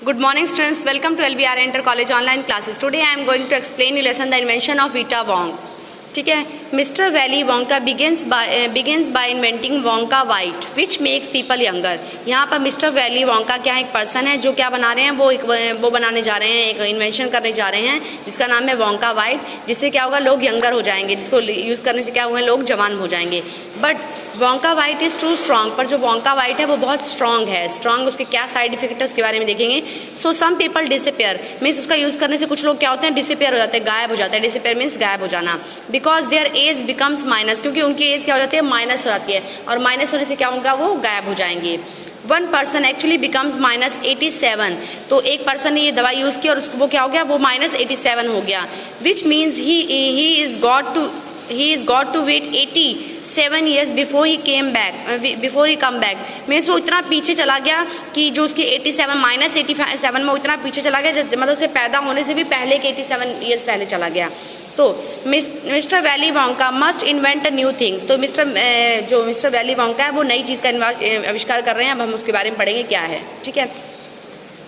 Good morning students, welcome to LBR Inter College online classes. Today I am going to explain you lesson the invention of Vita Wong. ठीक है, mister valley Wonka begins by inventing Wonka white which makes people younger. यहाँ पर mister valley Wonka क्या है, एक person है जो क्या बना रहे हैं, वो बनाने जा रहे हैं, एक इन्वेंशन करने जा रहे हैं जिसका नाम है वोंका वाइट, जिससे क्या होगा, लोग यंगर हो जाएंगे, जिसको यूज़ करने से क्या होगा, लोग जवान हो जाएंगे. But Wonka Vite is too strong, पर जो वोंका वाइट है वो बहुत स्ट्रॉन्ग है. स्ट्रॉन्ग उसके क्या साइड इफेक्ट है उसके बारे में देखेंगे. सो सम पीपल डिसअपियर, मीन्स उसका यूज़ करने से कुछ लोग क्या होते हैं, डिसअपियर हो जाते हैं, गायब हो जाते हैं. डिसअपियर मीन्स गायब हो जाना. Because their age becomes minus, क्योंकि उनकी एज क्या हो जाती है, माइनस हो जाती है, और माइनस होने से क्या होगा, वो गायब हो जाएंगे. वन पर्सन एक्चुअली बिकम्स -87, तो एक पर्सन ने ये दवाई यूज़ की और उसको वो क्या हो गया, वो -87 हो गया. Which means he is got to wait 87 years before he come back. Means वो इतना पीछे चला गया कि जो उसकी 87 में उतना पीछे चला गया, मतलब उसे पैदा होने से भी पहले के 87 years पहले चला गया. तो mister valley Wonka must invent new things. तो जो मिस्टर वैली वोंका है वो नई चीज़ का आविष्कार कर रहे हैं. अब हम उसके बारे में पढ़ेंगे क्या है. ठीक है.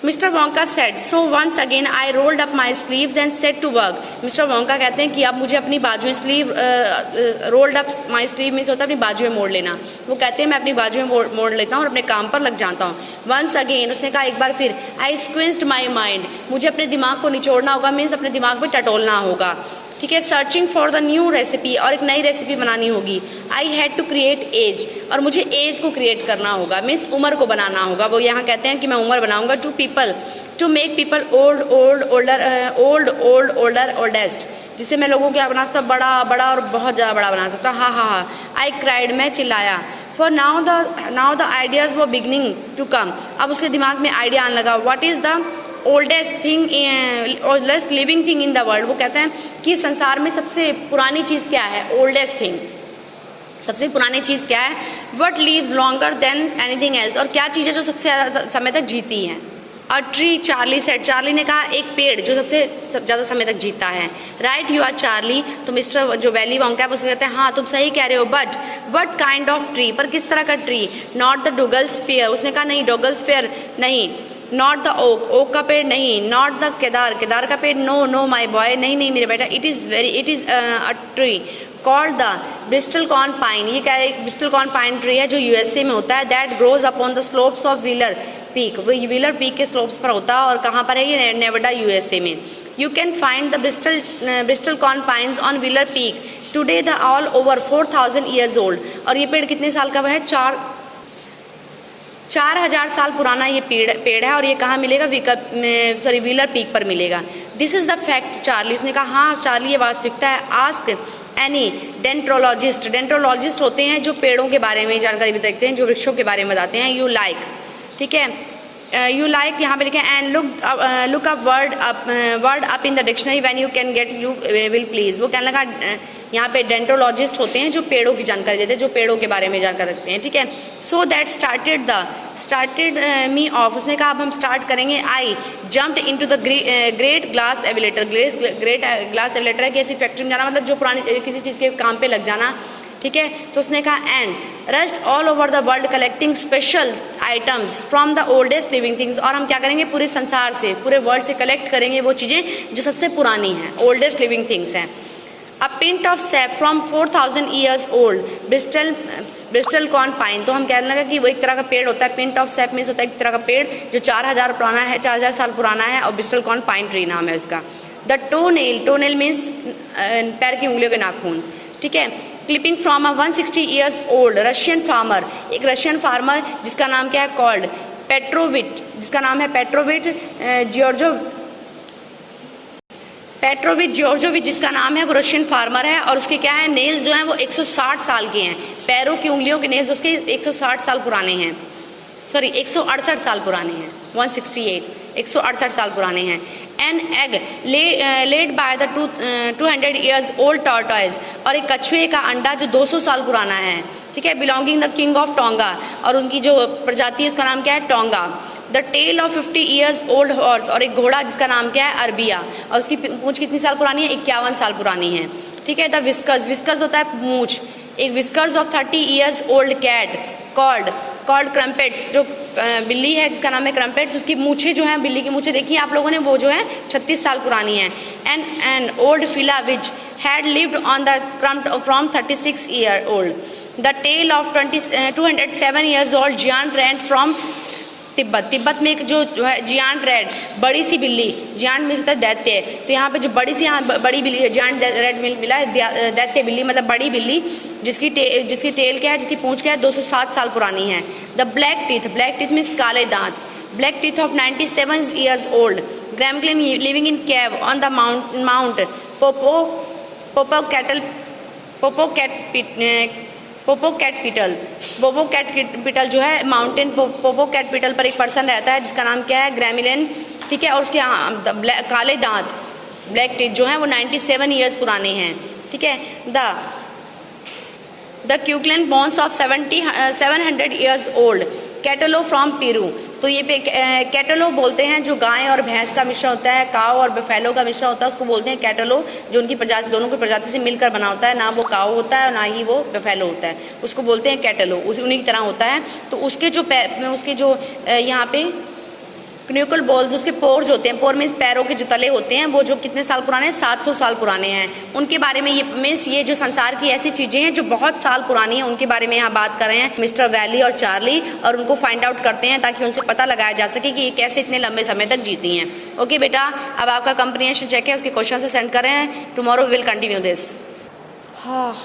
Mister Wonka said, so once again I rolled up my sleeves and set to work. Mister Wonka कहते हैं कि अब मुझे अपनी बाजुएं rolled up my sleeve means होता है अपनी बाजुएं मोड़ लेना. वो कहते हैं मैं अपनी बाजुएं मोड़ लेता हूँ और अपने काम पर लग जाता हूँ. वंस अगेन, उसने कहा एक बार फिर, आई स्क्विंज्ड माई माइंड, मुझे अपने दिमाग को निचोड़ना होगा, मीन्स अपने दिमाग पे टटोलना होगा. ठीक है. Searching for the new recipe, और एक नई रेसिपी बनानी होगी. I had to create age, और मुझे एज को क्रिएट करना होगा, मीन्स उम्र को बनाना होगा. वो यहाँ कहते हैं कि मैं उम्र बनाऊंगा. To people, to make people older oldest, जिससे मैं लोगों को क्या बना सकता, बड़ा और बहुत ज़्यादा बड़ा बना सकता. हाँ. आई क्राइड, मैं चिल्लाया. फॉर नाउ द आइडियाज वो बिगनिंग टू कम, अब उसके दिमाग में आइडिया आने लगा. What is the oldest living thing in the world. वो कहते हैं कि संसार में सबसे पुरानी चीज़ क्या है, ओल्डेस्ट थिंग, सबसे पुरानी चीज़ क्या है. What leaves longer than anything else, और क्या चीज़ें जो सबसे ज़्यादा समय तक जीती हैं. A tree, Charlie said, Charlie ने कहा एक पेड़ जो सबसे ज़्यादा समय तक जीता है. राइट यू आर चार्ली, तो मिस्टर जो वैली वोंका है वो कहते हैं हाँ तुम सही कह रहे हो. But what kind of tree, पर किस तरह का ट्री. नॉट द डोगल्स फेयर, उसने कहा नहीं डोगल्स फेयर नहीं. नॉट द ओक का पेड़ नहीं. नॉट द केदार का पेड़. नो माई बॉय, नहीं मेरे बेटा. It is a tree called the Bristol corn pine. ये क्या है, ब्रिस्टल कॉर्न पाइन ट्री है जो यूएसए में होता है. That grows upon the slopes of wheeler peak, वो व्हीलर पीक के स्लोप्स पर होता है. और कहाँ पर है ये, नेवाडा यूएसए में. You can find the Bristol corn pines on wheeler peak today. The all over 4000 years old, और ये पेड़ कितने साल का है, 4000 साल पुराना ये पेड़ है. और ये कहाँ मिलेगा, व्हीलर पीक पर मिलेगा. This is the fact Charlie, उसने कहा हाँ चार्ली ये वास्तविकता है. आस्क एनी डेंट्रोलॉजिस्ट होते हैं जो पेड़ों के बारे में जानकारी बताते हैं, जो वृक्षों के बारे में बताते हैं. यू लाइक, ठीक है, यू लाइक यहाँ पे लिखे and look up word up in the dictionary when you can get you will please. वो कहने लगा यहाँ पे डेंटोलॉजिस्ट होते हैं जो पेड़ों की जानकारी देते हैं, जो पेड़ों के बारे में जानकारी रखते हैं. ठीक है. So that started me off, उसने कहा अब हम स्टार्ट करेंगे. I jumped into the great glass elevator. Great glass elevator है कि ऐसी फैक्ट्री में जाना, मतलब जो पुरानी किसी चीज़ के काम पे लग जाना. ठीक है. तो उसने कहा and rust all over the world collecting special items from the oldest living things. और हम क्या करेंगे, पूरे संसार से, पूरे वर्ल्ड से कलेक्ट करेंगे वो चीज़ें जो सबसे पुरानी हैं, ओल्डेस्ट लिविंग थिंग्स हैं. A pint of sap from 4000 years old bristlecone pine. तो हम कहने लगा कि वो एक तरह का पेड़ होता है. पिंट ऑफ सैप मीन्स होता है एक तरह का पेड़ जो 4000 साल पुराना है, और ब्रिस्टल कॉर्न पाइन ट्री नाम है उसका. द टोनेल मीन्स पैर की उंगलियों के नाखून. ठीक है. Clipping from a 160 years old Russian farmer, एक रशियन फार्मर जिसका नाम क्या है, कॉल्ड पेट्रोविच, जिसका नाम है पेट्रोविच जियोर्जोविच, जिसका नाम है, वो रशियन फार्मर है. और उसके क्या है, नेल्स जो हैं वो 160 साल के हैं. पैरों की उंगलियों के नेल्स उसके 160 साल पुराने हैं, 168 साल पुराने हैं. 168 साल पुराने हैं. An egg led by the 200 years old tortoise, और एक कछुए का अंडा जो 200 साल पुराना है. ठीक है. Belonging the king of Tonga, और उनकी जो प्रजाति है उसका नाम क्या है, Tonga. The tale of 50 years old horse, और एक घोड़ा जिसका नाम क्या है, अरबिया, और उसकी पूंछ कितनी साल पुरानी है, 51 साल पुरानी है. ठीक है. द विस्कर्स होता है पूंछ. एक whiskers of 30 years old cat called called Crumpets, जो बिल्ली है जिसका नाम है क्रम्पेट्स, उसकी मूछें जो हैं, बिल्ली की मूछें देखी आप लोगों ने, वो जो है 36 साल पुरानी है। An old fella which had lived on the from 36 year old. The tale of 207 years old giant rat from Tibet में एक जो है जियांट रैट, बड़ी सी बिल्ली, जियांट में होता है दैत्य, तो यहाँ पे जो बड़ी सी यहाँ बड़ी बिल्ली जियांट रैट मिला है, दैत्य बिल्ली मतलब बड़ी बिल्ली, जिसकी टेल क्या है, जिसकी पूंछ क्या है, 207 साल पुरानी है। द ब्लैक टीथ मीन्स काले दांत, black teeth of 97 years old, ग्रैमक्लिन living in cave on the mount Popocatepetl जो है माउंटेन पोपोकैटपिटल पर एक पर्सन रहता है जिसका नाम क्या है, ग्रैमिलिन, ठीक है। और उसके काले दांत, ब्लैक टीथ जो है वो 97 years पुराने हैं, ठीक है। द क्यूक्लिन बोन्स ऑफ 700 years old, कैटलो फ्रॉम पेरू, तो ये कैटलो बोलते हैं जो गाय और भैंस का मिश्रण होता है, काव और बफेलो का मिश्रण होता है, उसको बोलते हैं कैटलो, जो उनकी प्रजाति, दोनों की प्रजाति से मिलकर बना होता है, ना वो काव होता है और ना ही वो बफेलो होता है, उसको बोलते हैं कैटलो, उन्हीं की तरह होता है। तो उसके जो यहाँ पे क्न्यूकल बॉल्स, उसके पोर्स होते हैं, पोर मीन्स पैरों के जो तले होते हैं, वो जो कितने साल पुराने हैं, 700 साल पुराने हैं। उनके बारे में ये मीन्स ये जो संसार की ऐसी चीजें हैं जो बहुत साल पुरानी हैं, उनके बारे में यहाँ बात कर रहे हैं मिस्टर वैली और चार्ली, और उनको फाइंड आउट करते हैं ताकि उनसे पता लगाया जा सके कि ये कैसे इतने लंबे समय तक जीती हैं। ओके बेटा, अब आपका कंप्रीहेंशन चेक है, उसके क्वेश्चन से सेंड करें, टुमारो विल कंटिन्यू दिस। हाँ।